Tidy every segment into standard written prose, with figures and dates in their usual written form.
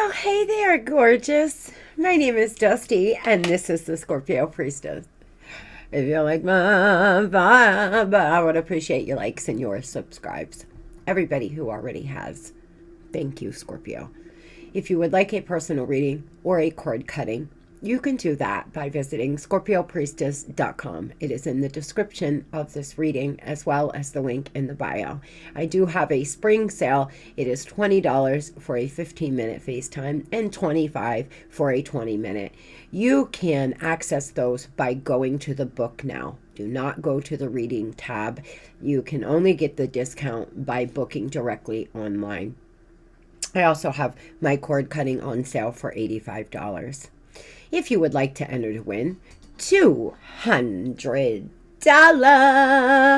Well, hey there, gorgeous. My name is Dusty, and this is the Scorpio Priestess. If you're like, I would appreciate your likes and your subscribes. Everybody who already has. Thank you, Scorpio. If you would like a personal reading or a cord cutting, you can do that by visiting Scorpiopriestess.com. It is in the description of this reading as well as the link in the bio. I do have a spring sale. It is $20 for a 15-minute FaceTime and $25 for a 20-minute. You can access those by going to the book now. Do not go to the reading tab. You can only get the discount by booking directly online. I also have my cord cutting on sale for $85. If you would like to enter to win $200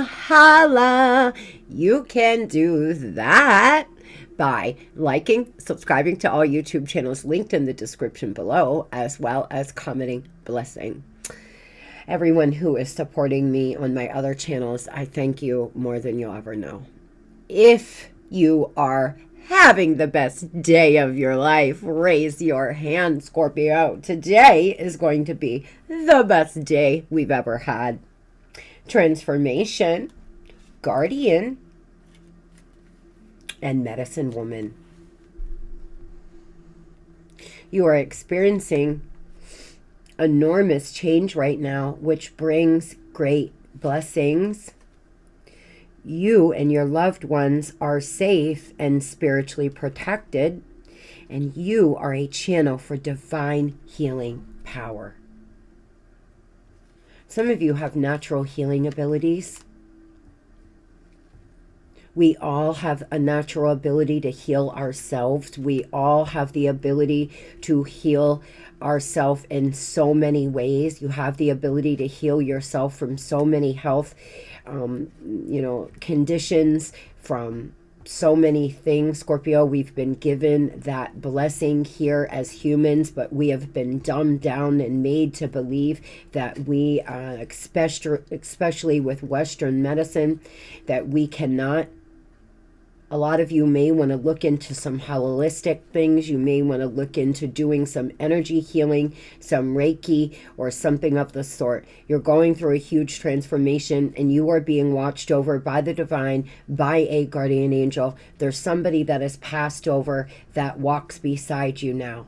holla, you can do that by liking, subscribing to all YouTube channels linked in the description below, as well as commenting blessing. Everyone who is supporting me on my other channels, I thank you more than you'll ever know. If you are having the best day of your life, raise your hand, Scorpio. Today is going to be the best day we've ever had. Transformation, guardian, and medicine woman. You are experiencing enormous change right now, which brings great blessings. You and your loved ones are safe and spiritually protected, and you are a channel for divine healing power. Some of you have natural healing abilities. We all have a natural ability to heal ourselves. We all have the ability to heal ourselves in so many ways. You have the ability to heal yourself from so many health conditions, from so many things. Scorpio, we've been given that blessing here as humans, but we have been dumbed down and made to believe that we, especially with Western medicine, that we cannot. A lot of you may want to look into some holistic things. You may want to look into doing some energy healing, some Reiki, or something of the sort. You're going through a huge transformation, and you are being watched over by the divine, by a guardian angel. There's somebody that has passed over that walks beside you now.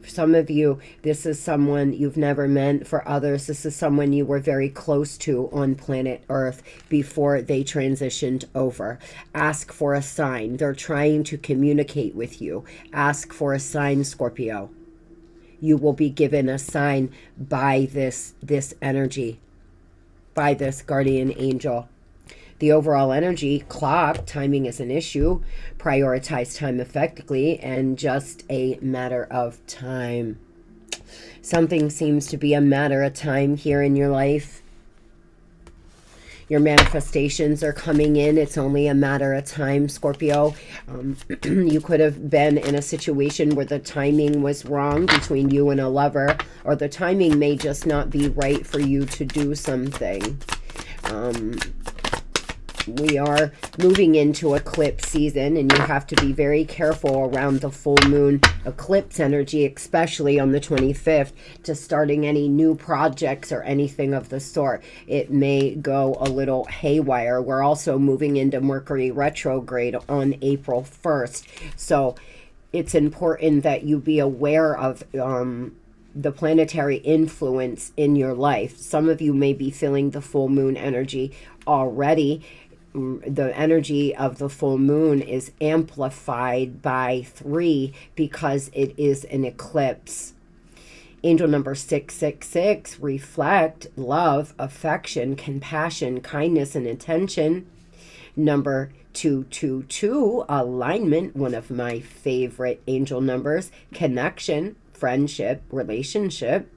For some of you, this is someone you've never met. For others, this is someone you were very close to on planet Earth before they transitioned over. Ask for a sign. They're trying to communicate with you. Ask for a sign, Scorpio. You will be given a sign by this energy, by this guardian angel. The overall energy, clock, timing is an issue. Prioritize time effectively, and just a matter of time. Something seems to be a matter of time here in your life. Your manifestations are coming in. It's only a matter of time, Scorpio. You could have been in a situation where the timing was wrong between you and a lover, or the timing may just not be right for you to do something. We are moving into eclipse season, and you have to be very careful around the full moon eclipse energy, especially on the 25th, to starting any new projects or anything of the sort. It may go a little haywire. We're also moving into Mercury retrograde on April 1st. So it's important that you be aware of the planetary influence in your life. Some of you may be feeling the full moon energy already. The energy of the full moon is amplified by 3 because it is an eclipse. Angel number 666, reflect, love, affection, compassion, kindness, and intention. Number 222, alignment, one of my favorite angel numbers. Connection, friendship, relationship.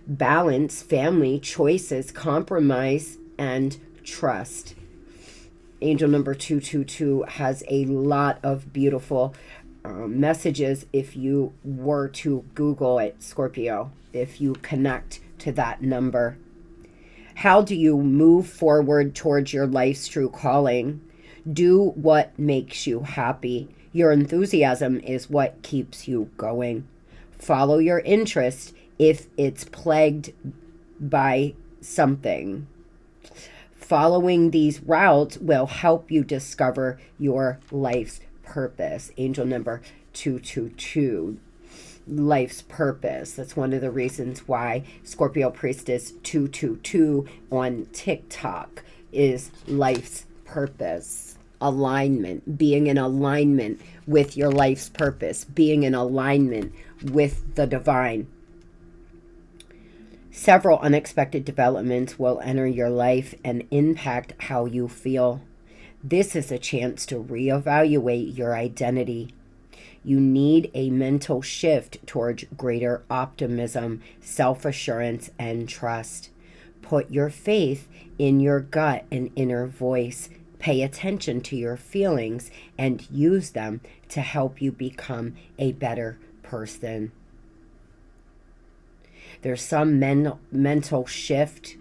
Balance, family, choices, compromise, and trust. Angel number 222 has a lot of beautiful messages if you were to Google it, Scorpio, if you connect to that number. How do you move forward towards your life's true calling? Do what makes you happy. Your enthusiasm is what keeps you going. Follow your interest if it's plagued by something. Following these routes will help you discover your life's purpose. Angel number 222. Life's purpose. That's one of the reasons why Scorpiopriestess 222 on TikTok is life's purpose. Alignment. Being in alignment with your life's purpose. Being in alignment with the divine. Several unexpected developments will enter your life and impact how you feel. This is a chance to reevaluate your identity. You need a mental shift towards greater optimism, self-assurance, and trust. Put your faith in your gut and inner voice. Pay attention to your feelings and use them to help you become a better person. There's some mental shift,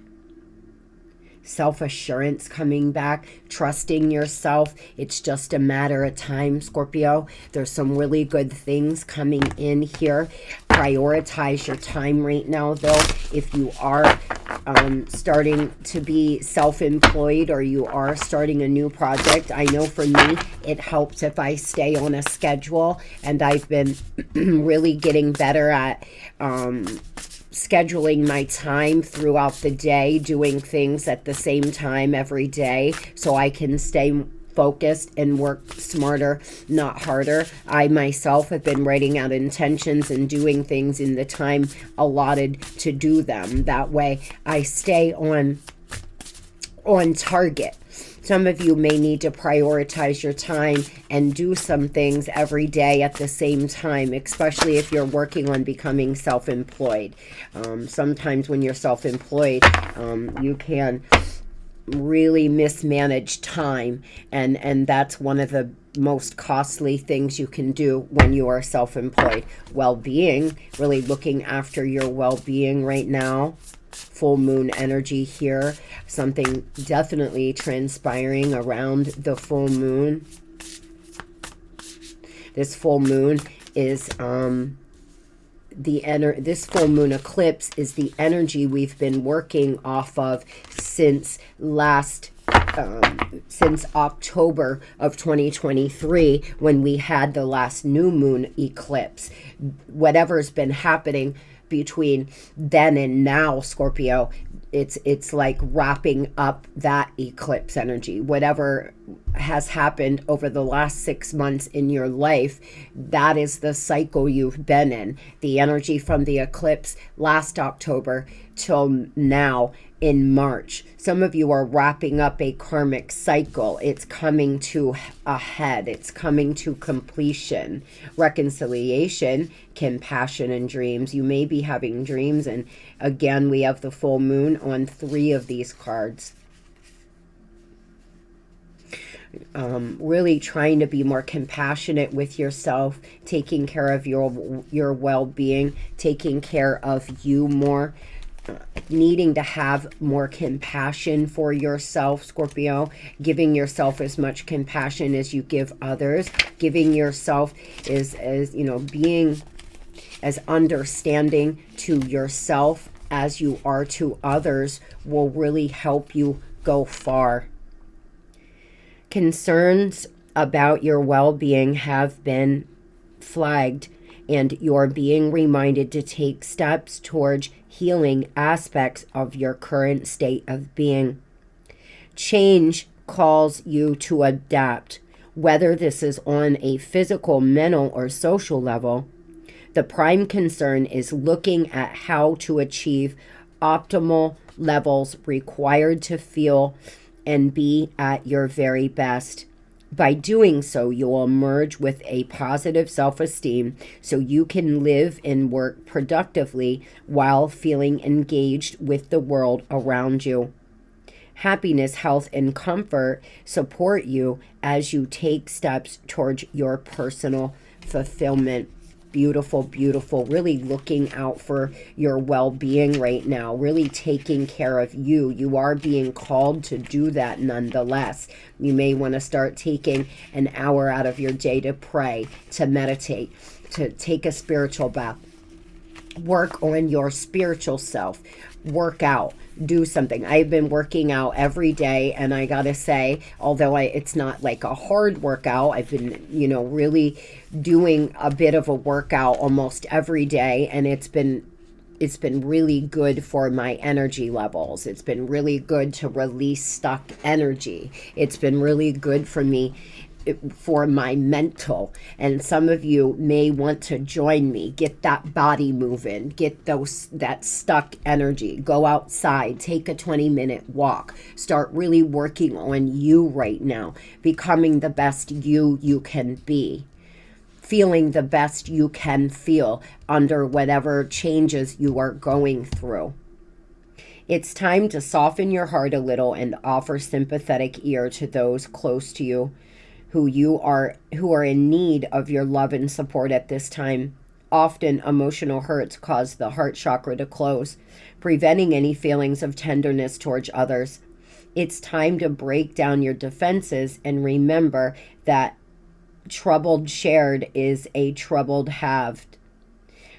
self-assurance coming back, trusting yourself. It's just a matter of time, Scorpio. There's some really good things coming in here. Prioritize your time right now, though. If you are starting to be self-employed or you are starting a new project, I know for me, it helps if I stay on a schedule, and I've been really getting better at scheduling my time throughout the day, doing things at the same time every day so I can stay focused and work smarter, not harder. I myself have been writing out intentions and doing things in the time allotted to do them. That way I stay on target. Some of you may need to prioritize your time and do some things every day at the same time, especially if you're working on becoming self-employed. Sometimes when you're self-employed, you can really mismanage time, and that's one of the most costly things you can do when you are self-employed. Well-being, really looking after your well-being right now. Full moon energy here. Something definitely transpiring around the full moon. This full moon is this full moon eclipse is the energy we've been working off of since October of 2023, when we had the last new moon eclipse. Whatever's been happening between then and now, Scorpio, it's like wrapping up that eclipse energy. Whatever has happened over the last 6 months in your life, that is the cycle you've been in. The energy from the eclipse last October till now in March. Some of you are wrapping up a karmic cycle. It's coming to a head. It's coming to completion. Reconciliation, compassion, and dreams. You may be having dreams, and again, we have the full moon on 3 of these cards. Really trying to be more compassionate with yourself, taking care of your well-being, taking care of you more. Needing to have more compassion for yourself, Scorpio. Giving yourself as much compassion as you give others. Giving yourself is, as you know, being as understanding to yourself as you are to others will really help you go far. Concerns about your well-being have been flagged, and you're being reminded to take steps towards healing aspects of your current state of being. Change calls you to adapt, whether this is on a physical, mental, or social level. The prime concern is looking at how to achieve optimal levels required to feel and be at your very best. By doing so, you will emerge with a positive self-esteem so you can live and work productively while feeling engaged with the world around you. Happiness, health, and comfort support you as you take steps towards your personal fulfillment. beautiful, beautiful. Really looking out for your well-being right now. Really taking care of you. You are being called to do that nonetheless. You may want to start taking an hour out of your day to pray, to meditate, to take a spiritual bath. Work on your spiritual self. Work out. Do something. I've been working out every day, and I gotta say, although it's not like a hard workout, I've been, you know, really doing a bit of a workout almost every day, and it's been really good for my energy levels. It's been really good to release stuck energy. It's been really good for me, for my mental. And some of you may want to join me. Get that body moving. Get that stuck energy. Go outside. Take a 20-minute walk. Start really working on you right now. Becoming the best you can be. Feeling the best you can feel under whatever changes you are going through. It's time to soften your heart a little and offer sympathetic ear to those close to you who are in need of your love and support at this time. Often emotional hurts cause the heart chakra to close, preventing any feelings of tenderness towards others. It's time to break down your defenses and remember that troubled shared is a troubled halved.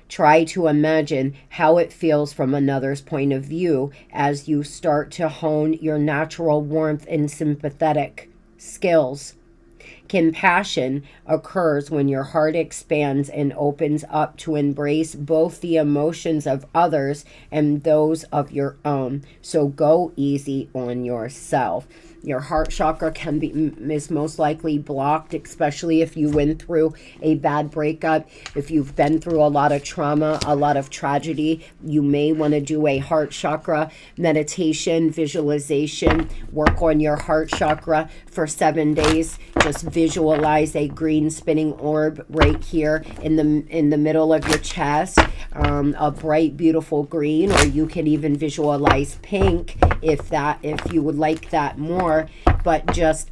Try to imagine how it feels from another's point of view as you start to hone your natural warmth and sympathetic skills. Compassion occurs when your heart expands and opens up to embrace both the emotions of others and those of your own. So go easy on yourself. Your heart chakra is most likely blocked, especially if you went through a bad breakup. If you've been through a lot of trauma, a lot of tragedy, you may want to do a heart chakra meditation, visualization. Work on your heart chakra for 7 days. Just visualize a green spinning orb right here in the middle of your chest, a bright, beautiful green, or you can even visualize pink if you would like that more. But just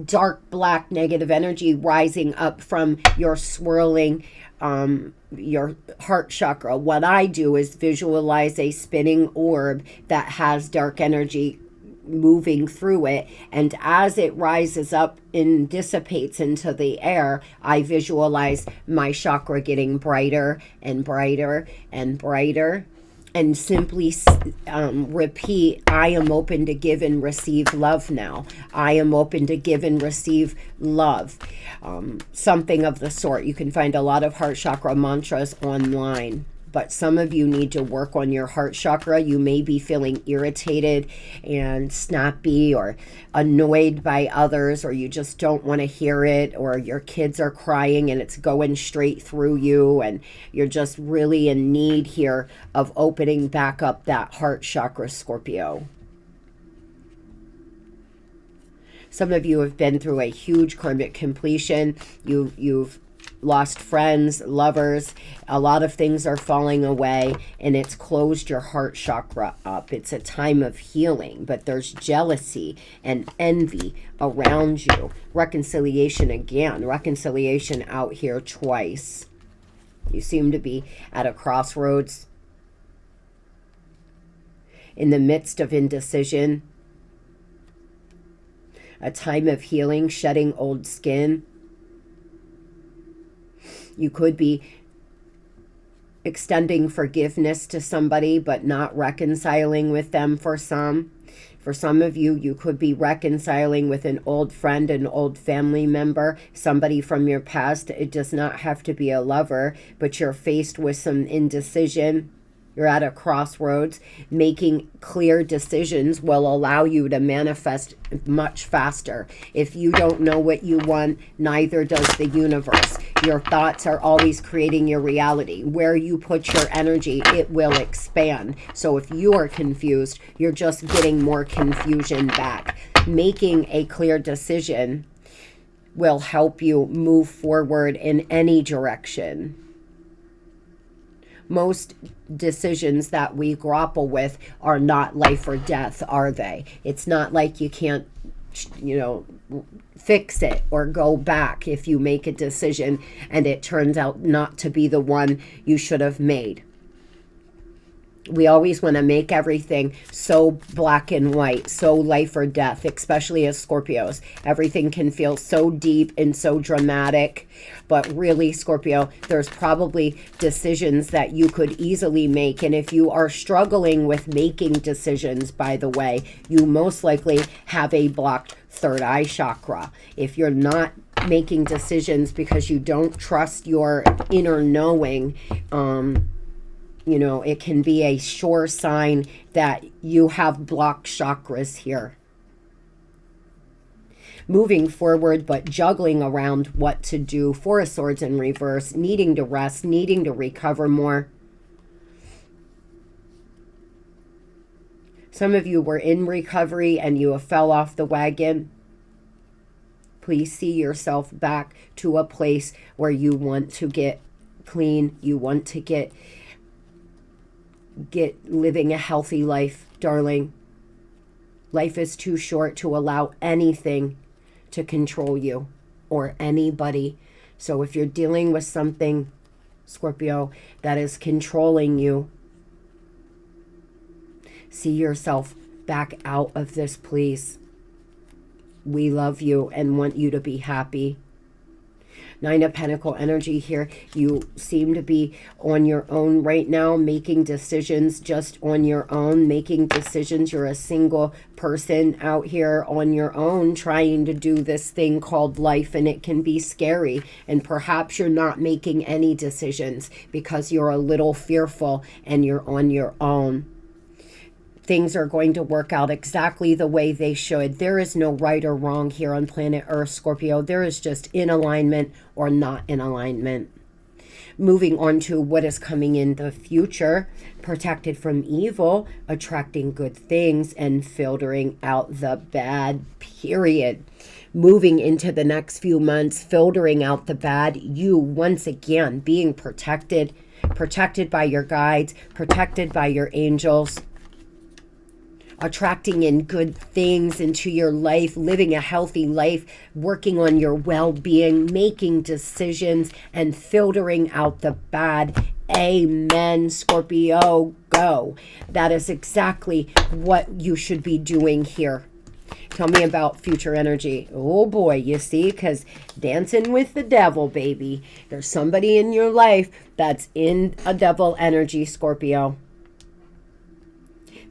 dark black negative energy rising up from your swirling your heart chakra. What I do is visualize a spinning orb that has dark energy moving through it, and as it rises up and dissipates into the air, I visualize my chakra getting brighter and brighter and brighter, and simply repeat, I am open to give and receive love now. I am open to give and receive love. Something of the sort. You can find a lot of heart chakra mantras online. But some of you need to work on your heart chakra. You may be feeling irritated and snappy or annoyed by others, or you just don't want to hear it, or your kids are crying and it's going straight through you, and you're just really in need here of opening back up that heart chakra, Scorpio. Some of you have been through a huge karmic completion. You've lost friends, lovers, a lot of things are falling away, and it's closed your heart chakra up. It's a time of healing, but there's jealousy and envy around you. Reconciliation again, reconciliation out here twice. You seem to be at a crossroads, in the midst of indecision, a time of healing, shedding old skin. You could be extending forgiveness to somebody, but not reconciling with them for some. For some of you, you could be reconciling with an old friend, an old family member, somebody from your past. It does not have to be a lover, but you're faced with some indecision. You're at a crossroads. Making clear decisions will allow you to manifest much faster. If you don't know what you want, neither does the universe. Your thoughts are always creating your reality. Where you put your energy, it will expand. So if you are confused, you're just getting more confusion back. Making a clear decision will help you move forward in any direction. Most decisions that we grapple with are not life or death, are they? It's not like you can't you know, fix it or go back if you make a decision and it turns out not to be the one you should have made. We always want to make everything so black and white, so life or death, especially as Scorpios. Everything can feel so deep and so dramatic. But really, Scorpio, there's probably decisions that you could easily make. And if you are struggling with making decisions, by the way, you most likely have a blocked third eye chakra. If you're not making decisions because you don't trust your inner knowing, you know, it can be a sure sign that you have blocked chakras here. Moving forward, but juggling around what to do. Four of Swords in reverse, needing to rest, needing to recover more. Some of you were in recovery and you fell off the wagon. Please see yourself back to a place where you want to get clean. You want to get living a healthy life, darling. Life is too short to allow anything to control you or anybody. So if you're dealing with something, Scorpio, that is controlling you, see yourself back out of this, please. We love you and want you to be happy. Nine of Pentacle energy here. You seem to be on your own right now, making decisions just on your own, making decisions. You're a single person out here on your own trying to do this thing called life, and it can be scary. And perhaps you're not making any decisions because you're a little fearful and you're on your own. Things are going to work out exactly the way they should. There is no right or wrong here on planet Earth, Scorpio. There is just in alignment or not in alignment. Moving on to what is coming in the future. Protected from evil, attracting good things, and filtering out the bad, period. Moving into the next few months, filtering out the bad. You, once again, being protected. Protected by your guides. Protected by your angels. Attracting in good things into your life, living a healthy life, working on your well-being, making decisions, and filtering out the bad. Amen, Scorpio, go. That is exactly what you should be doing here. Tell me about future energy. Oh boy, you see, because dancing with the devil, baby. There's somebody in your life that's in a devil energy, Scorpio,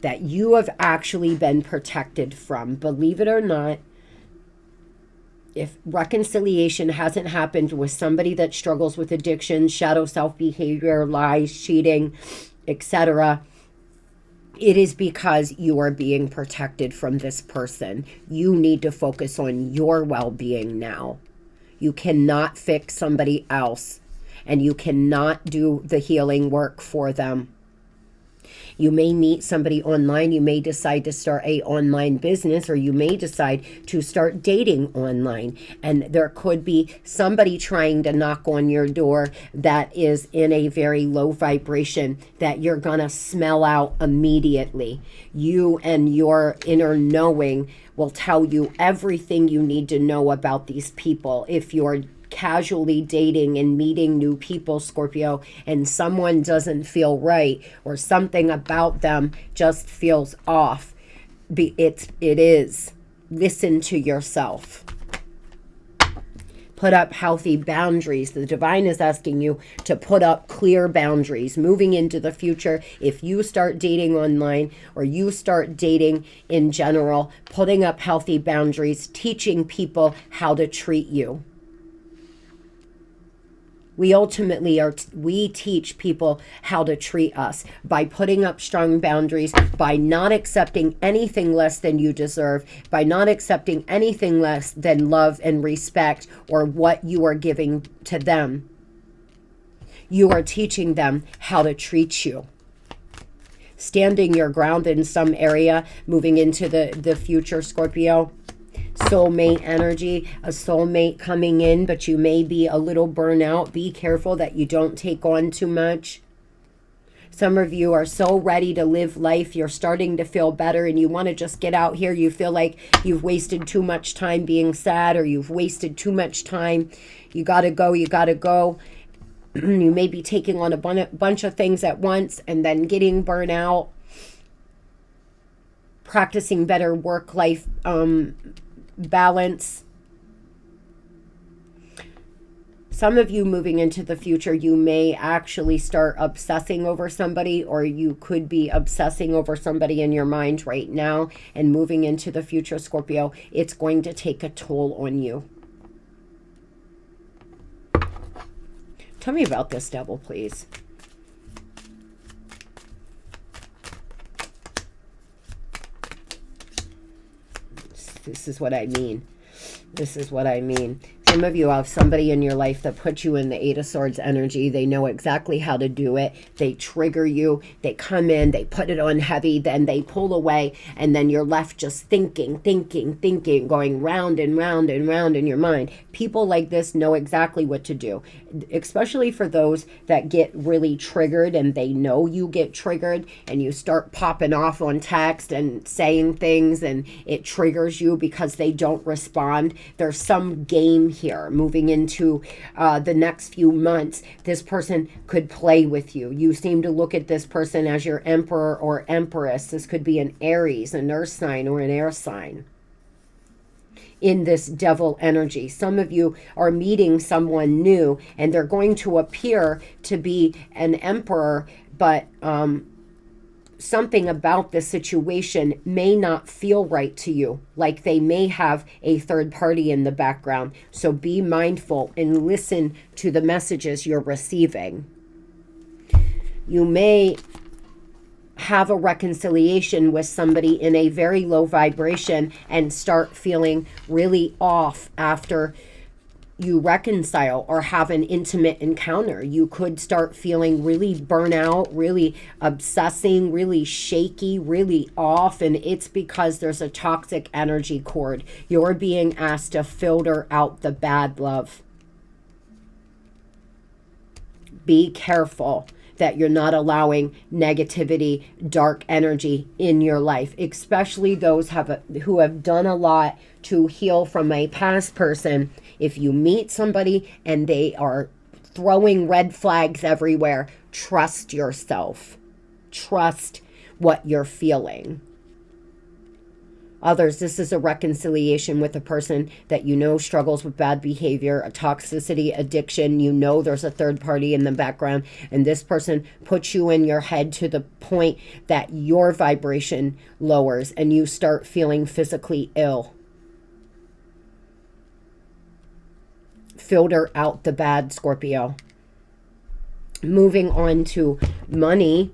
that you have actually been protected from. Believe it or not, if reconciliation hasn't happened with somebody that struggles with addiction, shadow self behavior, lies, cheating, etc., it is because you are being protected from this person. You need to focus on your well-being now. You cannot fix somebody else, and you cannot do the healing work for them. You may meet somebody online. You may decide to start a online business, or you may decide to start dating online. And there could be somebody trying to knock on your door that is in a very low vibration that you're going to smell out immediately. You and your inner knowing will tell you everything you need to know about these people. If you're casually dating and meeting new people, Scorpio, and someone doesn't feel right or something about them just feels off, it is. Listen to yourself. Put up healthy boundaries. The divine is asking you to put up clear boundaries. Moving into the future, if you start dating online or you start dating in general, putting up healthy boundaries, teaching people how to treat you. We ultimately we teach people how to treat us by putting up strong boundaries, by not accepting anything less than you deserve, by not accepting anything less than love and respect or what you are giving to them. You are teaching them how to treat you. Standing your ground in some area, moving into the future, Scorpio. Soulmate energy, a soulmate coming in, but you may be a little burnout. Be careful that you don't take on too much. Some of you are so ready to live life. You're starting to feel better and you want to just get out here. You feel like you've wasted too much time being sad, or you've wasted too much time. You got to go. You got to go. You may be taking on a bunch of things at once and then getting burnt out. Practicing better work-life balance. Some of you moving into the future, you may actually start obsessing over somebody, or you could be obsessing over somebody in your mind right now. And moving into the future, Scorpio, it's going to take a toll on you. Tell me about this, Devil, please. This is what I mean. This is what I mean. Some of you have somebody in your life that puts you in the Eight of Swords energy. They know exactly how to do it. They trigger you. They come in. They put it on heavy. Then they pull away. And then you're left just thinking, going round and round and round in your mind. People like this know exactly what to do, especially for those that get really triggered and they know you get triggered and you start popping off on text and saying things and it triggers you because they don't respond. There's some game here moving into the next few months. This person could play with you. You seem to look at this person as your emperor or empress. This could be an Aries, an earth sign, or an air sign in this devil energy. Some of you are meeting someone new and they're going to appear to be an emperor, but something about the situation may not feel right to you, like they may have a third party in the background. So be mindful and listen to the messages you're receiving. You may have a reconciliation with somebody in a very low vibration and start feeling really off after you reconcile or have an intimate encounter. You could start feeling really burnout, really obsessing, really shaky, really off, and it's because there's a toxic energy cord. You're being asked to filter out the bad love. Be careful that you're not allowing negativity, dark energy in your life, especially those who have done a lot to heal from a past person. If you meet somebody and they are throwing red flags everywhere, trust yourself. Trust what you're feeling. Others, this is a reconciliation with a person that you know struggles with bad behavior, a toxicity, addiction. You know there's a third party in the background, and this person puts you in your head to the point that your vibration lowers and you start feeling physically ill. Filter out the bad, Scorpio. Moving on to money.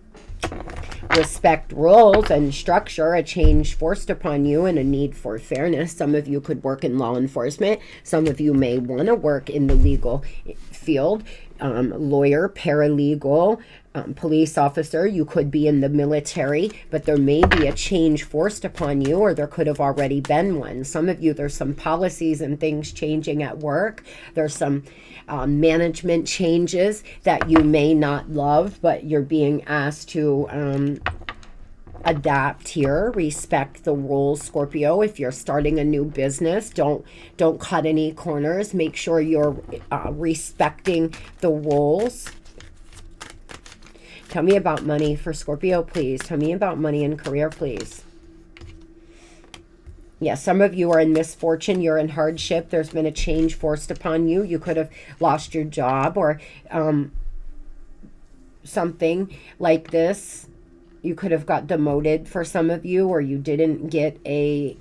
Respect rules and structure, a change forced upon you, and a need for fairness. Some of you could work in law enforcement. Some of you may want to work in the legal field. Lawyer, paralegal, police officer. You could be in the military, but there may be a change forced upon you, or there could have already been one. Some of you, there's some policies and things changing at work. There's some management changes that you may not love, but you're being asked to adapt here. Respect the rules, Scorpio. If you're starting a new business, don't cut any corners. Make sure you're respecting the rules. Tell me about money for Scorpio, please. Tell me about money and career, please. Yeah, some of you are in misfortune. You're in hardship. There's been a change forced upon you. You could have lost your job or something like this. You could have got demoted for some of you, or you didn't get the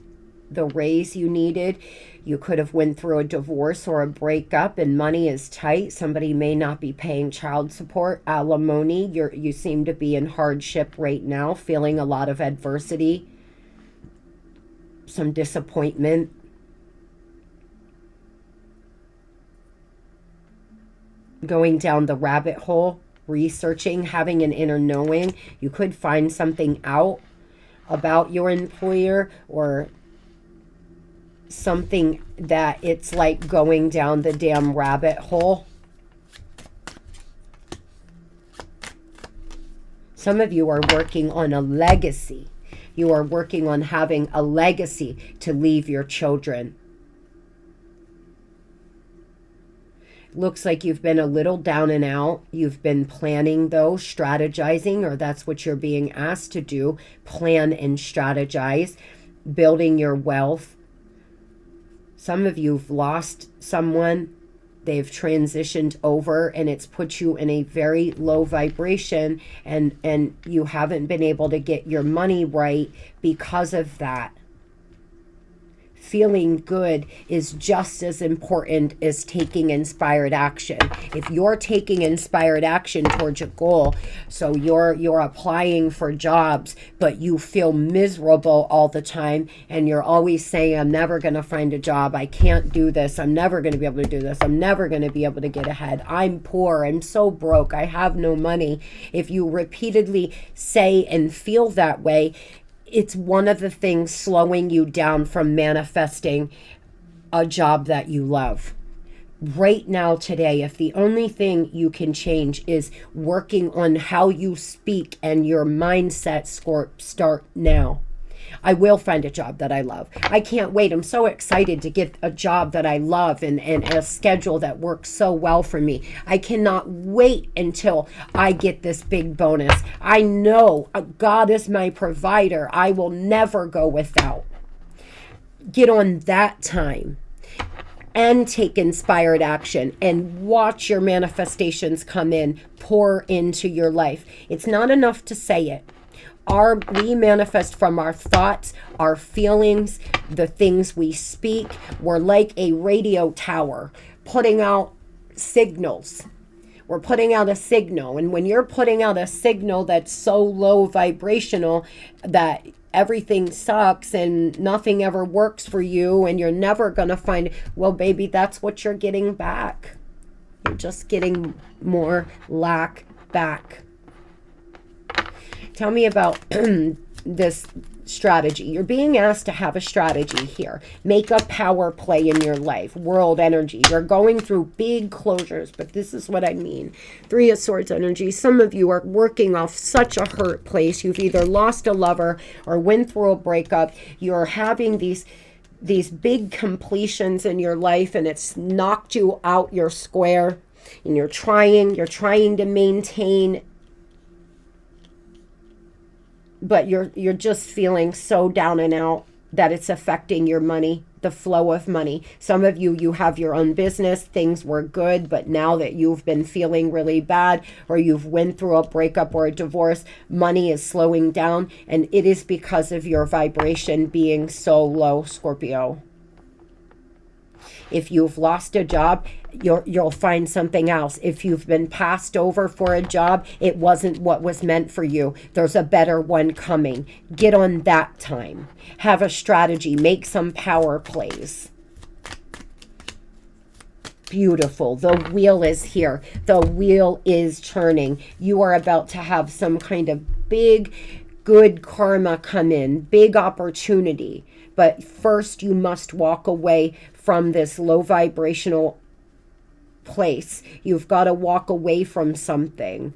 raise you needed. You could have went through a divorce or a breakup and money is tight. Somebody may not be paying child support, alimony. You seem to be in hardship right now, feeling a lot of adversity, some disappointment. Going down the rabbit hole, researching, having an inner knowing. You could find something out about your employer, or something that it's like going down the damn rabbit hole. Some of you are working on a legacy. You are working on having a legacy to leave your children. Looks like you've been a little down and out. You've been planning, though, strategizing, or that's what you're being asked to do. Plan and strategize, building your wealth. Some of you have lost someone. They've transitioned over, and it's put you in a very low vibration, and you haven't been able to get your money right because of that. Feeling good is just as important as taking inspired action. If you're taking inspired action towards your goal, so you're applying for jobs, but you feel miserable all the time, and you're always saying, I'm never going to find a job, I can't do this, I'm never going to be able to do this, I'm never going to be able to get ahead, I'm poor, I'm so broke, I have no money. If you repeatedly say and feel that way, it's one of the things slowing you down from manifesting a job that you love. Right now, today, if the only thing you can change is working on how you speak and your mindset, Scorp, start now. I will find a job that I love. I can't wait. I'm so excited to get a job that I love and a schedule that works so well for me. I cannot wait until I get this big bonus. I know God is my provider. I will never go without. Get on that time and take inspired action and watch your manifestations come in, pour into your life. It's not enough to say it. We manifest from our thoughts, our feelings, the things we speak. We're like a radio tower putting out signals. We're putting out a signal. And when you're putting out a signal that's so low vibrational that everything sucks and nothing ever works for you and you're never going to find, well, baby, that's what you're getting back. You're just getting more lack back. Tell me about this strategy. You're being asked to have a strategy here. Make a power play in your life. World energy. You're going through big closures, but this is what I mean. 3 of Swords energy. Some of you are working off such a hurt place. You've either lost a lover or went through a breakup. You're having these big completions in your life, and it's knocked you out your square. And you're trying to maintain, but you're just feeling so down and out that it's affecting your money, the flow of money. Some of you have your own business, things were good, but now that you've been feeling really bad or you've went through a breakup or a divorce, money is slowing down, and it is because of your vibration being so low, Scorpio. If you've lost a job, you'll find something else. If you've been passed over for a job, it wasn't what was meant for you. There's a better one coming. Get on that time. Have a strategy. Make some power plays. Beautiful. The wheel is here. The wheel is turning. You are about to have some kind of big, good karma come in. Big opportunity. But first, you must walk away from this low vibrational place. You've got to walk away from something.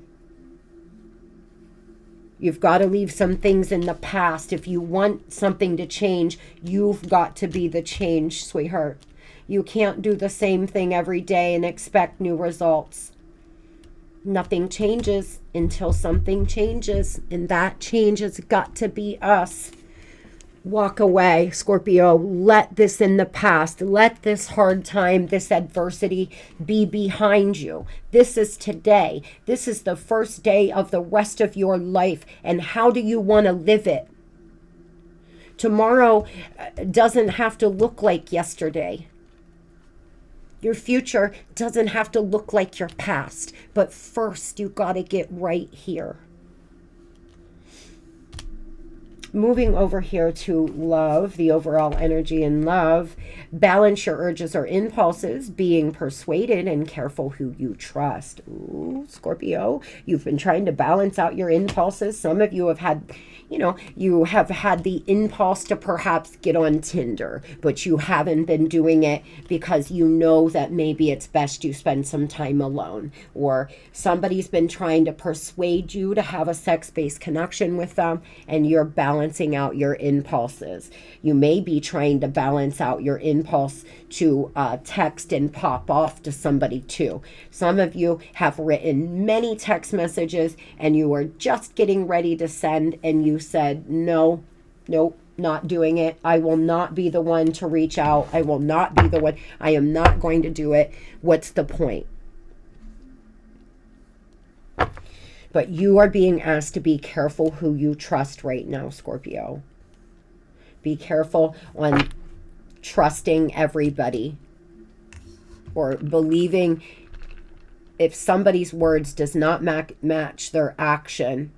You've got to leave some things in the past. If you want something to change, you've got to be the change, sweetheart. You can't do the same thing every day and expect new results. Nothing changes until something changes, and that change has got to be us. Walk away, Scorpio. Let this in the past. Let this hard time, this adversity be behind you. This is today. This is the first day of the rest of your life. And how do you want to live it? Tomorrow doesn't have to look like yesterday. Your future doesn't have to look like your past. But first, you got to get right here. Moving over here to love, the overall energy in love. Balance your urges or impulses, being persuaded, and careful who you trust. Ooh, Scorpio, you've been trying to balance out your impulses. Some of you have had, you have had the impulse to perhaps get on Tinder, but you haven't been doing it because you know that maybe it's best you spend some time alone. Or somebody's been trying to persuade you to have a sex-based connection with them, and you're balancing out your impulses. You may be trying to balance out your impulse to text and pop off to somebody too. Some of you have written many text messages and you were just getting ready to send, and you said, no, nope, not doing it. I will not be the one to reach out. I will not be the one. I am not going to do it. What's the point? But you are being asked to be careful who you trust right now, Scorpio. Be careful on trusting everybody or believing if somebody's words does not match their action,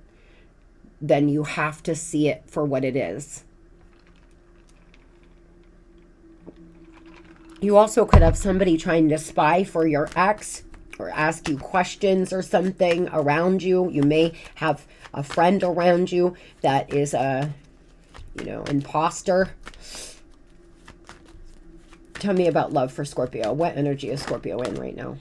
then you have to see it for what it is. You also could have somebody trying to spy for your ex or ask you questions or something around you. You may have a friend around you that is a, imposter. Tell me about love for Scorpio. What energy is Scorpio in right now?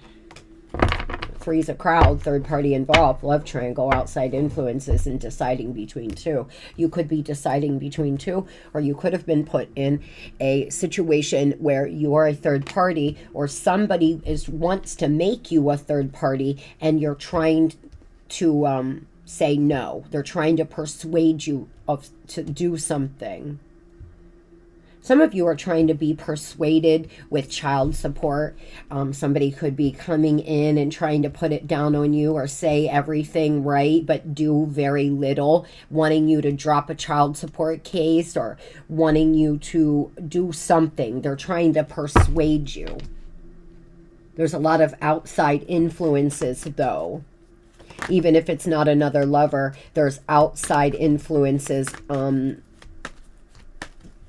Three's a crowd, third party involved, love triangle, outside influences, and deciding between two. You could be deciding between two, or you could have been put in a situation where you are a third party, or somebody wants to make you a third party, and you're trying to say no. They're trying to persuade you to do something. Some of you are trying to be persuaded with child support. Somebody could be coming in and trying to put it down on you or say everything right, but do very little, wanting you to drop a child support case or wanting you to do something. They're trying to persuade you. There's a lot of outside influences, though. Even if it's not another lover, there's outside influences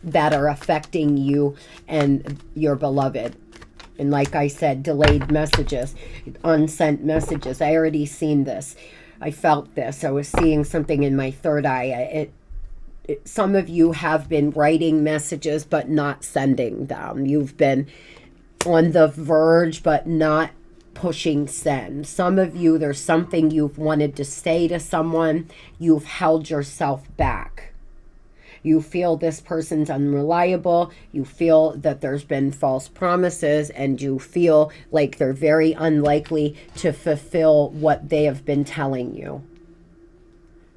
that are affecting you and your beloved. And like I said, delayed messages, unsent messages. I already seen this. I felt this. I was seeing something in my third eye. Some of you have been writing messages but not sending them. You've been on the verge but not pushing send. Some of you, there's something you've wanted to say to someone. You've held yourself back. You feel this person's unreliable. You feel that there's been false promises, and you feel like they're very unlikely to fulfill what they have been telling you.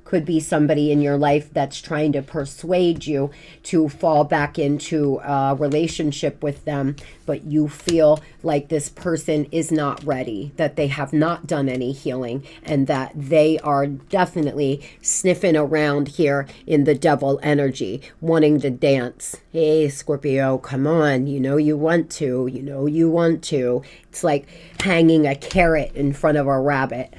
Could be somebody in your life that's trying to persuade you to fall back into a relationship with them, but you feel like this person is not ready, that they have not done any healing, and that they are definitely sniffing around here in the devil energy, wanting to dance. Hey, Scorpio, come on. You know you want to. You know you want to. It's like hanging a carrot in front of a rabbit.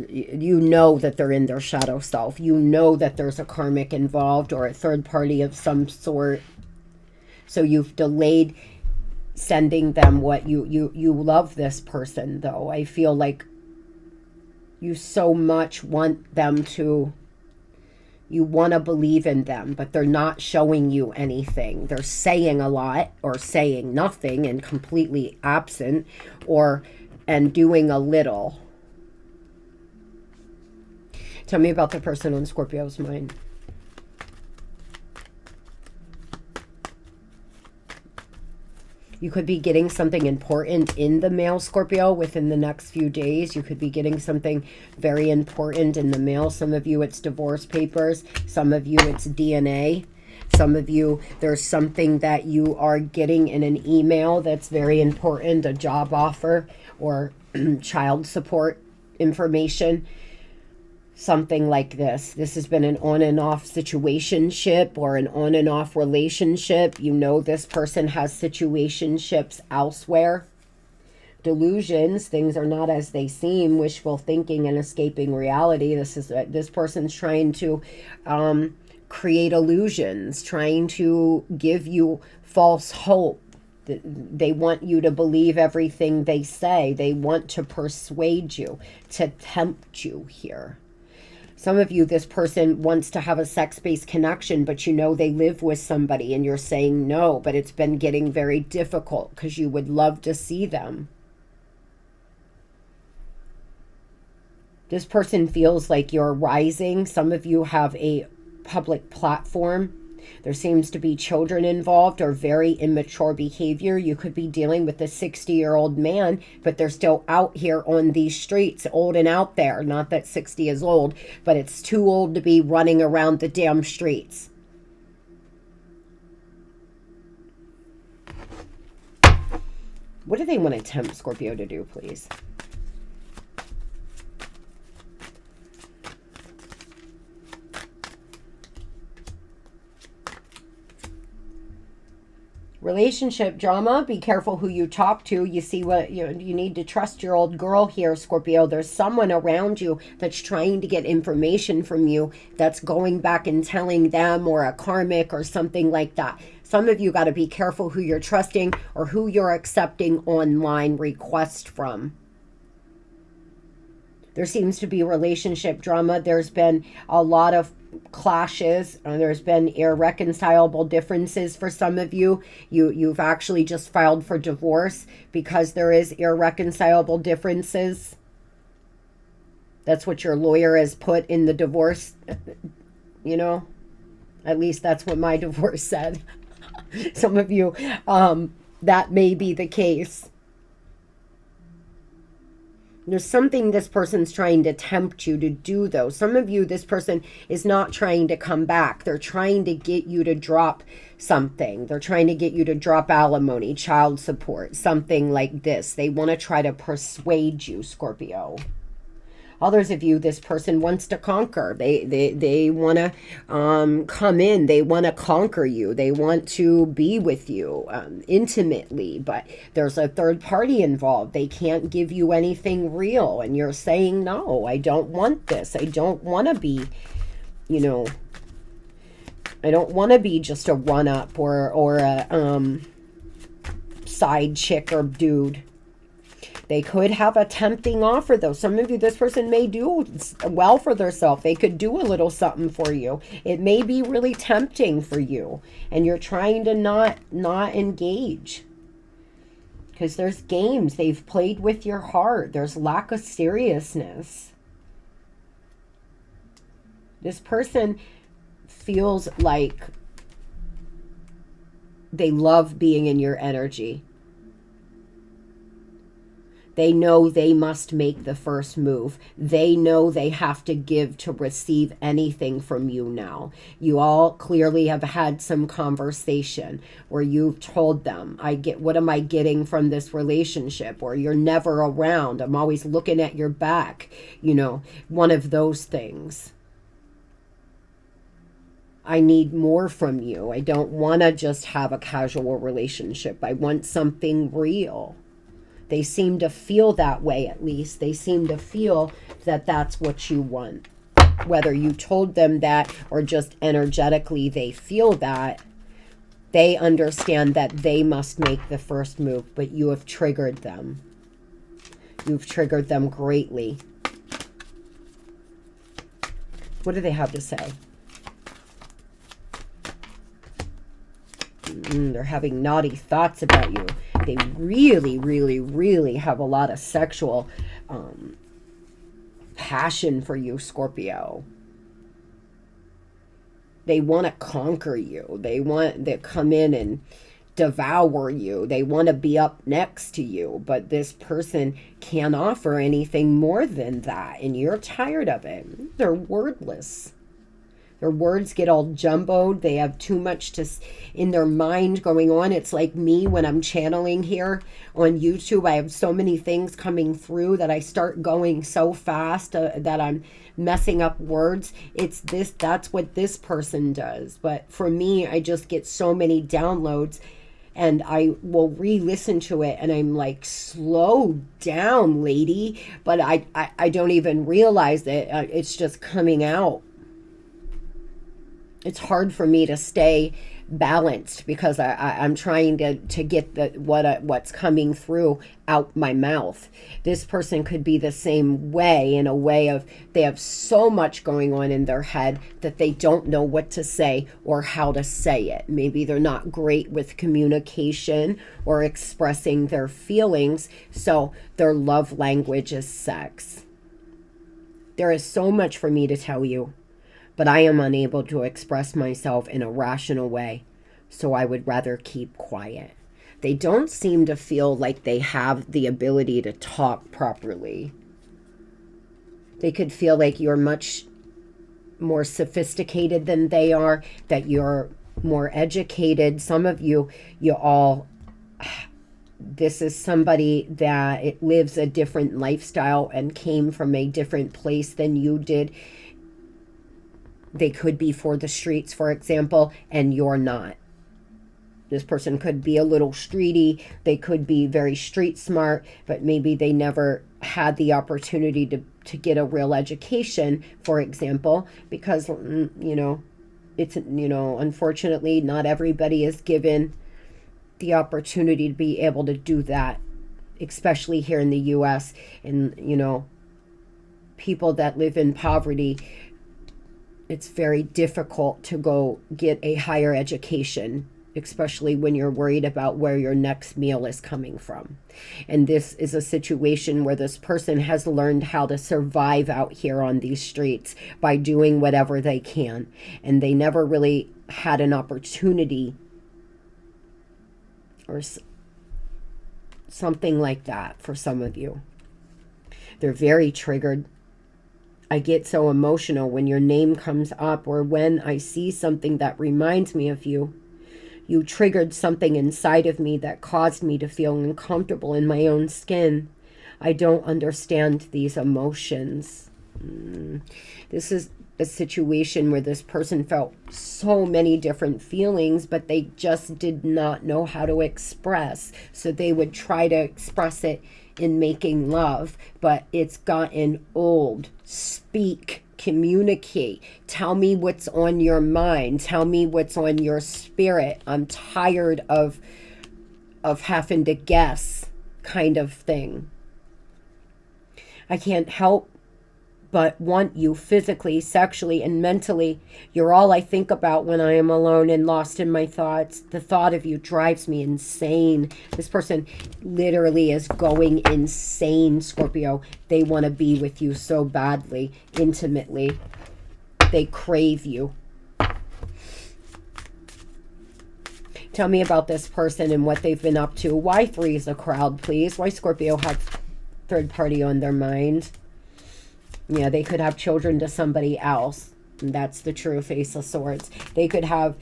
You know that they're in their shadow self. You know that there's a karmic involved or a third party of some sort. So you've delayed sending them what you love this person, though. I feel like you so much want them to, you want to believe in them, but they're not showing you anything. They're saying a lot or saying nothing and completely absent, and doing a little. Tell me about the person on Scorpio's mind. You could be getting something important in the mail, Scorpio, within the next few days. You could be getting something very important in the mail. Some of you, it's divorce papers. Some of you, it's DNA. Some of you, there's something that you are getting in an email that's very important, a job offer or child support information. Something like this. This has been an on and off situationship or an on and off relationship. You know this person has situationships elsewhere. delusions. Things are not as they seem. Wishful thinking and escaping reality. This person's trying to create illusions, trying to give you false hope. They want you to believe everything they say. They want to persuade you, to tempt you here. Some of you, this person wants to have a sex-based connection, but you know they live with somebody and you're saying no, but it's been getting very difficult because you would love to see them. This person feels like you're rising. Some of you have a public platform. There seems to be children involved or very immature behavior. You could be dealing with a 60-year-old man, but they're still out here on these streets, old and out there. Not that 60 is old, but it's too old to be running around the damn streets. What do they want to tempt Scorpio to do, please? Relationship drama. Be careful who you talk to. You see what you need to trust your old girl here, Scorpio. There's someone around you that's trying to get information from you, that's going back and telling them, or a karmic or something like that. Some of you got to be careful who you're trusting or who you're accepting online requests from. There seems to be relationship drama. There's been a lot of clashes. There's been irreconcilable differences for some of you. You've actually just filed for divorce because there is irreconcilable differences. That's what your lawyer has put in the divorce. You know, at least that's what my divorce said. Some of you, that may be the case. There's something this person's trying to tempt you to do, though. Some of you, this person is not trying to come back. They're trying to get you to drop something. They're trying to get you to drop alimony, child support, something like this. They want to try to persuade you, Scorpio. Others of you, this person wants to conquer. They want to come in. They want to conquer you. They want to be with you intimately, but there's a third party involved. They can't give you anything real, and you're saying, no, I don't want this. I don't want to be, you know, I don't want to be just a run-up or a side chick or dude. They could have a tempting offer, though. Some of you, this person may do well for themselves. They could do a little something for you. It may be really tempting for you, and you're trying to not engage. Because there's games. They've played with your heart. There's lack of seriousness. This person feels like they love being in your energy. They know they must make the first move. They know they have to give to receive anything from you now. You all clearly have had some conversation where you've told them, what am I getting from this relationship? Or you're never around. I'm always looking at your back. You know, one of those things. I need more from you. I don't want to just have a casual relationship. I want something real. They seem to feel that way, at least. They seem to feel that that's what you want. Whether you told them that or just energetically they feel that, they understand that they must make the first move, but you have triggered them. You've triggered them greatly. What do they have to say? They're having naughty thoughts about you. They really, really, really have a lot of sexual passion for you, Scorpio. They want to conquer you. They want to come in and devour you. They want to be up next to you. But this person can't offer anything more than that. And you're tired of it. They're wordless. Their words get all jumbled. They have too much in their mind going on. It's like me when I'm channeling here on YouTube. I have so many things coming through that I start going so fast that I'm messing up words. That's what this person does. But for me, I just get so many downloads and I will re-listen to it and I'm like, slow down, lady. But I don't even realize it. It's just coming out. It's hard for me to stay balanced because I'm trying to get what's coming through out my mouth. This person could be the same way, in a way of they have so much going on in their head that they don't know what to say or how to say it. Maybe they're not great with communication or expressing their feelings, so their love language is sex. There is so much for me to tell you, but I am unable to express myself in a rational way, so I would rather keep quiet. They don't seem to feel like they have the ability to talk properly. They could feel like you're much more sophisticated than they are, that you're more educated. Some of you all, this is somebody that it lives a different lifestyle and came from a different place than you did. They could be for the streets, for example, and you're not. This person could be a little streety. They could be very street smart, but maybe they never had the opportunity to get a real education, for example, because, it's, unfortunately, not everybody is given the opportunity to be able to do that, especially here in the U.S. And, people that live in poverty, it's very difficult to go get a higher education, especially when you're worried about where your next meal is coming from. And this is a situation where this person has learned how to survive out here on these streets by doing whatever they can. And they never really had an opportunity or something like that for some of you. They're very triggered. I get so emotional when your name comes up, or when I see something that reminds me of you. You triggered something inside of me that caused me to feel uncomfortable in my own skin. I don't understand these emotions. This is a situation where this person felt so many different feelings, but they just did not know how to express. So they would try to express it in making love, but it's gotten old. Speak, communicate, tell me what's on your mind, tell me what's on your spirit. I'm tired of having to guess, kind of thing. I can't help but want you physically, sexually, and mentally. You're all I think about when I am alone and lost in my thoughts. The thought of you drives me insane. This person literally is going insane, Scorpio. They want to be with you so badly, intimately. They crave you. Tell me about this person and what they've been up to. Why 3 is a crowd, please? Why Scorpio have third party on their mind? Yeah, they could have children to somebody else. And that's the true Ace of Swords. They could have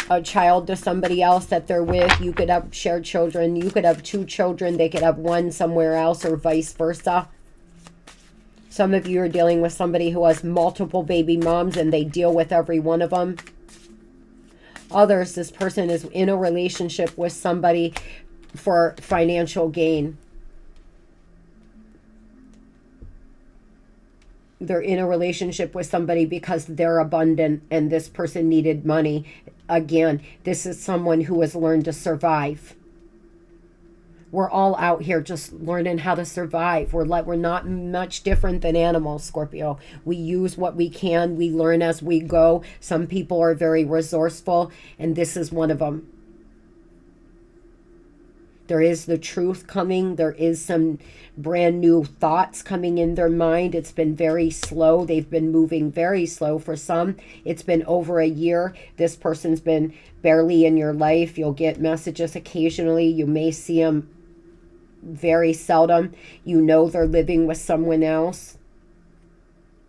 a child to somebody else that they're with. You could have shared children. You could have 2 children. They could have 1 somewhere else, or vice versa. Some of you are dealing with somebody who has multiple baby moms and they deal with every one of them. Others, this person is in a relationship with somebody for financial gain. They're in a relationship with somebody because they're abundant and this person needed money. Again, this is someone who has learned to survive. We're all out here just learning how to survive. We're not much different than animals, Scorpio. We use what we can. We learn as we go. Some people are very resourceful, and this is one of them. There is the truth coming. There is some brand new thoughts coming in their mind. It's been very slow. They've been moving very slow. For some, it's been over a year. This person's been barely in your life. You'll get messages occasionally. You may see them very seldom. You know they're living with someone else.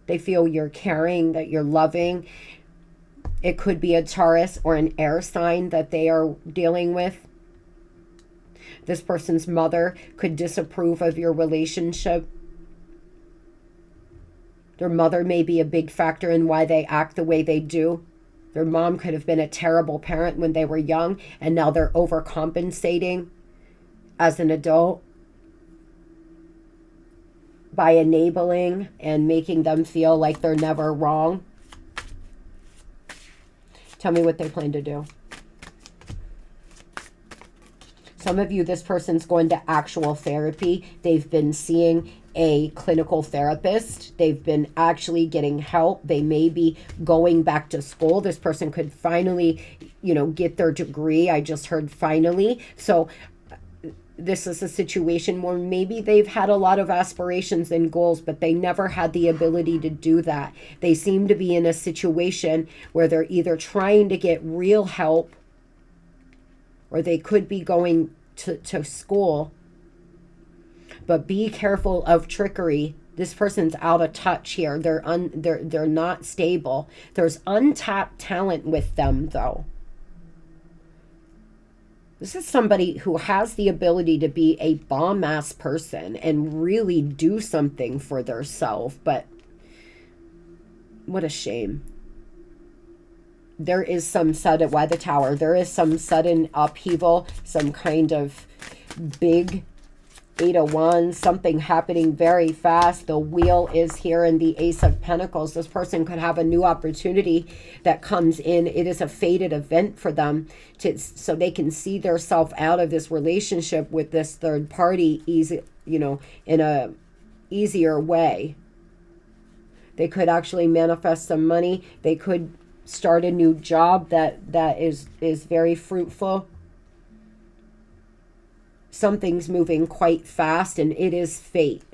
They feel you're caring, that you're loving. It could be a Taurus or an air sign that they are dealing with. This person's mother could disapprove of your relationship. Their mother may be a big factor in why they act the way they do. Their mom could have been a terrible parent when they were young, and now they're overcompensating as an adult by enabling and making them feel like they're never wrong. Tell me what they plan to do. Some of you, this person's going to actual therapy. They've been seeing a clinical therapist. They've been actually getting help. They may be going back to school. This person could finally, you know, get their degree. I just heard finally. So this is a situation where maybe they've had a lot of aspirations and goals, but they never had the ability to do that. They seem to be in a situation where they're either trying to get real help, or they could be going to school. But be careful of trickery. This person's out of touch here. They're not stable. There's untapped talent with them, though. This is somebody who has the ability to be a bomb-ass person and really do something for themselves, but what a shame. There is some sudden, why the Tower? There is some sudden upheaval, some kind of big 8 of Wands, something happening very fast. The Wheel is here in the Ace of Pentacles. This person could have a new opportunity that comes in. It is a fated event for them so they can see themselves out of this relationship with this third party easy, you know, in a easier way. They could actually manifest some money. They could start a new job that is very fruitful. Something's moving quite fast, and it is fate.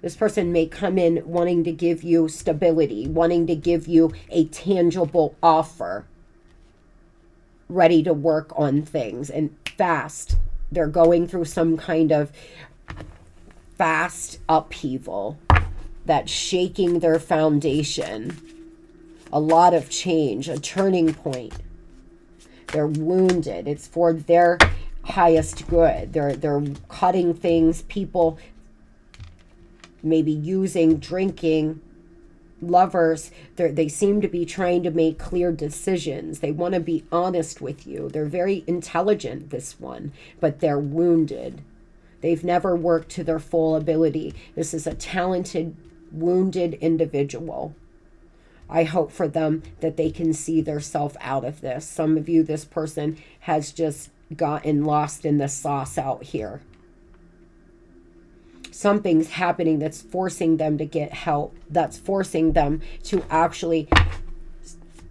This person may come in wanting to give you stability, wanting to give you a tangible offer, ready to work on things, and fast. They're going through some kind of fast upheaval that's shaking their foundation. A lot of change, a turning point. They're wounded. It's for their highest good. They're cutting things, people maybe using, drinking, lovers. They seem to be trying to make clear decisions. They want to be honest with you. They're very intelligent, this one, but they're wounded. They've never worked to their full ability. This is a talented, wounded individual. I hope for them that they can see themselves out of this. Some of you, this person has just gotten lost in the sauce out here. Something's happening that's forcing them to get help, that's forcing them to actually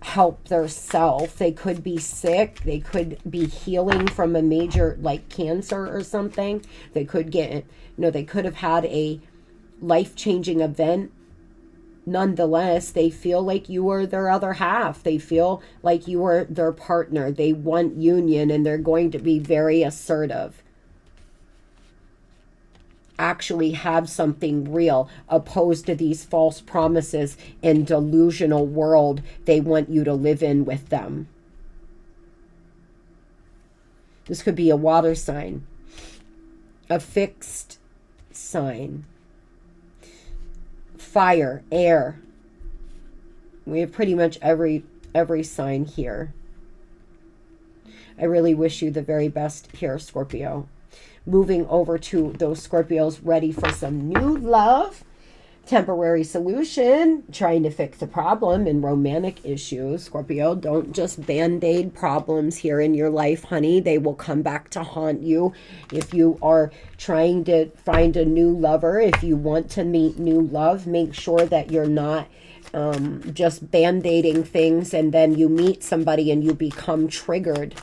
help themselves. They could be sick. They could be healing from a major, like, cancer or something. They could get, you know, they could have had a life-changing event. Nonetheless, they feel like you are their other half. They feel like you are their partner. They want union, and they're going to be very assertive. Actually have something real, opposed to these false promises and delusional world they want you to live in with them. This could be a water sign, a fixed sign. Fire, air. We have pretty much every sign here. I really wish you the very best here, Scorpio. Moving over to those Scorpios ready for some new love. Temporary solution, trying to fix a problem in romantic issues. Scorpio, don't just band-aid problems here in your life, honey. They will come back to haunt you. If you are trying to find a new lover, if you want to meet new love, make sure that you're not just band-aiding things and then you meet somebody and you become triggered.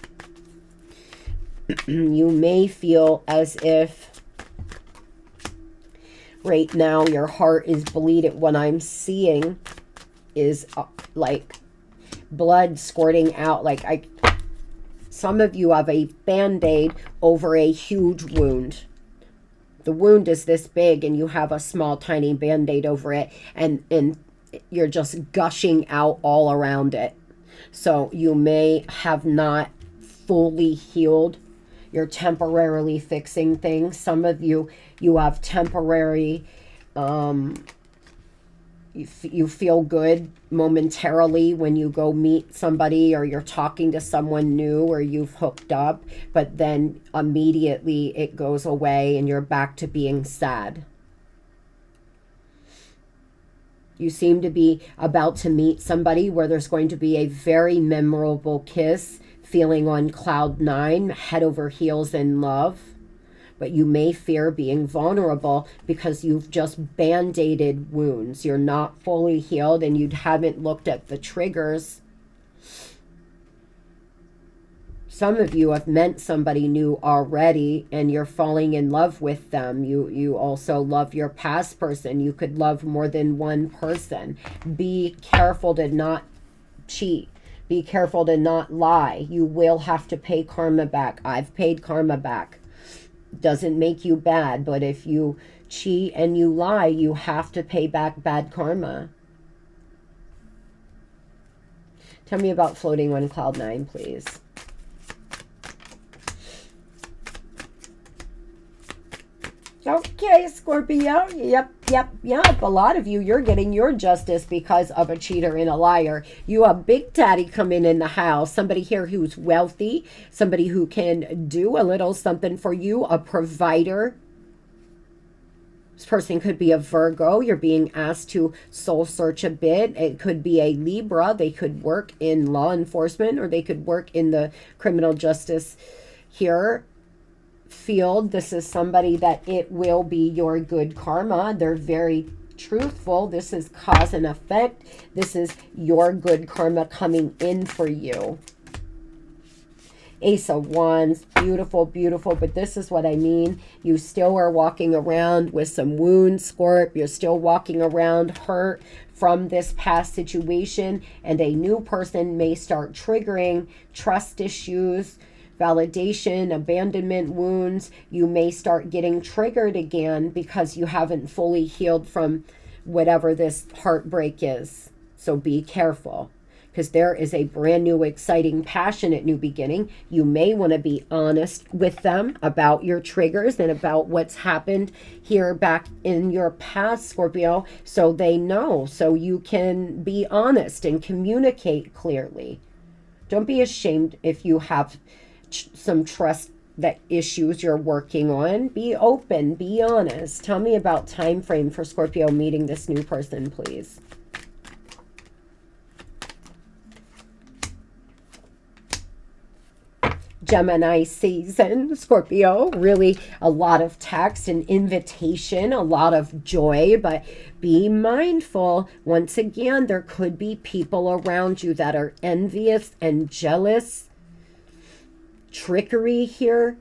You may feel as if right now your heart is bleeding. What I'm seeing is like blood squirting out. Like some of you have a band-aid over a huge wound. The wound is this big and you have a small tiny band-aid over it, and you're just gushing out all around it. So you may have not fully healed. You're temporarily fixing things. Some of you have temporary, You feel good momentarily when you go meet somebody or you're talking to someone new or you've hooked up, but then immediately it goes away and you're back to being sad. You seem to be about to meet somebody where there's going to be a very memorable kiss, feeling on cloud 9, head over heels in love. But you may fear being vulnerable because you've just band-aided wounds. You're not fully healed and you haven't looked at the triggers. Some of you have met somebody new already and you're falling in love with them. You also love your past person. You could love more than one person. Be careful to not cheat. Be careful to not lie. You will have to pay karma back. I've paid karma back. Doesn't make you bad, but if you cheat and you lie, you have to pay back bad karma. Tell me about floating on cloud 9, please. Okay, Scorpio. Yep. A lot of you, you're getting your justice because of a cheater and a liar. You have Big Daddy coming in the house. Somebody here who's wealthy. Somebody who can do a little something for you. A provider. This person could be a Virgo. You're being asked to soul search a bit. It could be a Libra. They could work in law enforcement or they could work in the criminal justice here field. This is somebody that it will be your good karma. They're very truthful. This is cause and effect. This is your good karma coming in for you. Ace of Wands, beautiful, beautiful, but this is what I mean. You still are walking around with some wounds, Scorp. You're still walking around hurt from this past situation, and a new person may start triggering trust issues, validation, abandonment wounds. You may start getting triggered again because you haven't fully healed from whatever this heartbreak is. So be careful, because there is a brand new, exciting, passionate new beginning. You may want to be honest with them about your triggers and about what's happened here back in your past, Scorpio, so they know, so you can be honest and communicate clearly. Don't be ashamed if you have some trust that issues you're working on. Be open, be honest. Tell me about time frame for Scorpio meeting this new person, please. Gemini season, Scorpio, really a lot of text and invitation, a lot of joy, but be mindful. Once again, there could be people around you that are envious and jealous. Trickery here.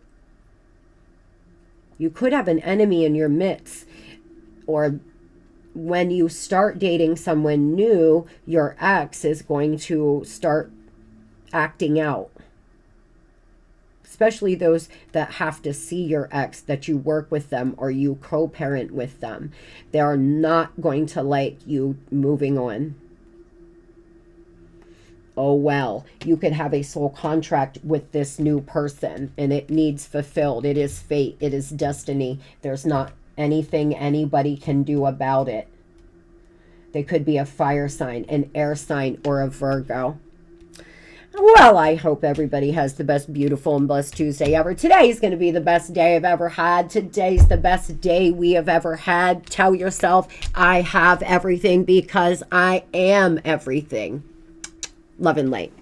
You could have an enemy in your midst, or when you start dating someone new, your ex is going to start acting out. Especially those that have to see your ex, that you work with them or you co-parent with them. They're not going to like you moving on. Oh, well, you could have a soul contract with this new person and it needs fulfilled. It is fate. It is destiny. There's not anything anybody can do about it. They could be a fire sign, an air sign, or a Virgo. Well, I hope everybody has the best, beautiful, and blessed Tuesday ever. Today is going to be the best day I've ever had. Today's the best day we have ever had. Tell yourself, I have everything because I am everything. Love and light.